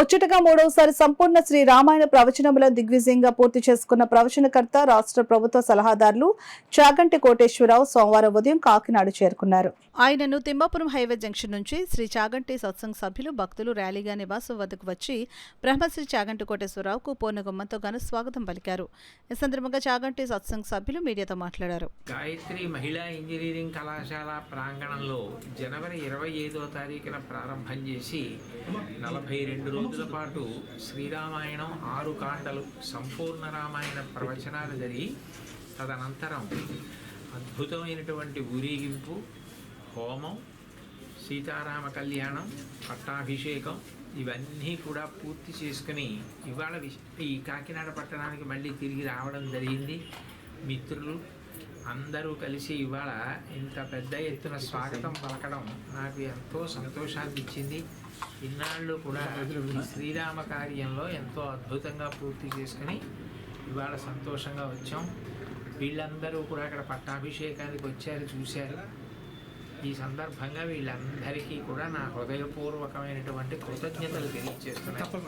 ముచ్చటగా మూడవసారి సంపూర్ణ శ్రీ రామాయణ ప్రవచనముల దిగ్విజయంగా పూర్తి చేసుకున్న ప్రవచనకర్త రాష్ట్ర ప్రభుత్వ సలహాదారులు చాగంటి కోటేశ్వరరావు సోమవారం ఉదయం కాకినాడ చేరుకున్నారు. ఆయనను తిమ్మాపురం హైవే జంక్షన్ నుంచి శ్రీ చాగంటి సత్సంగ్ సభ్యులు భక్తులు ర్యాలీగా నివాసం వద్దకు వచ్చి బ్రహ్మశ్రీ చాగంటి కోటేశ్వరరావుకు పూర్ణగుమ్మంతో ఘన స్వాగతం పలికారు. ఈ సందర్భంగా చాగంటి సత్సంగ్ సభ్యులు మీడియాతో మాట్లాడారు. గాయత్రి మహిళా ఇంజనీరింగ్ కళాశాల ప్రాంగణంలో జనవరి 25వ తారీఖున ప్రారంభం చేసి 42 రోజుల పాటు శ్రీరామాయణం 6 కాండలు సంపూర్ణ రామాయణ ప్రవచనాలు జరిగి తదనంతరం అద్భుతమైనటువంటి ఊరేగింపు, హోమం, సీతారామ కళ్యాణం, పట్టాభిషేకం ఇవన్నీ కూడా పూర్తి చేసుకుని ఇవాళ ఈ కాకినాడ పట్టణానికి మళ్ళీ తిరిగి రావడం జరిగింది. మిత్రులు అందరూ కలిసి ఇవాళ ఇంత పెద్ద ఎత్తున స్వాగతం పలకడం నాకు ఎంతో సంతోషాన్ని ఇచ్చింది. ఇన్నాళ్ళు కూడా శ్రీరామ కార్యంలో ఎంతో అద్భుతంగా పూర్తి చేసుకుని ఇవాళ సంతోషంగా వచ్చాం. వీళ్ళందరూ కూడా అక్కడ పట్టాభిషేకానికి వచ్చారు, చూశారు. ఈ సందర్భంగా వీళ్ళందరికీ కూడా నా హృదయపూర్వకమైనటువంటి కృతజ్ఞతలు తెలియజేస్తున్నాను.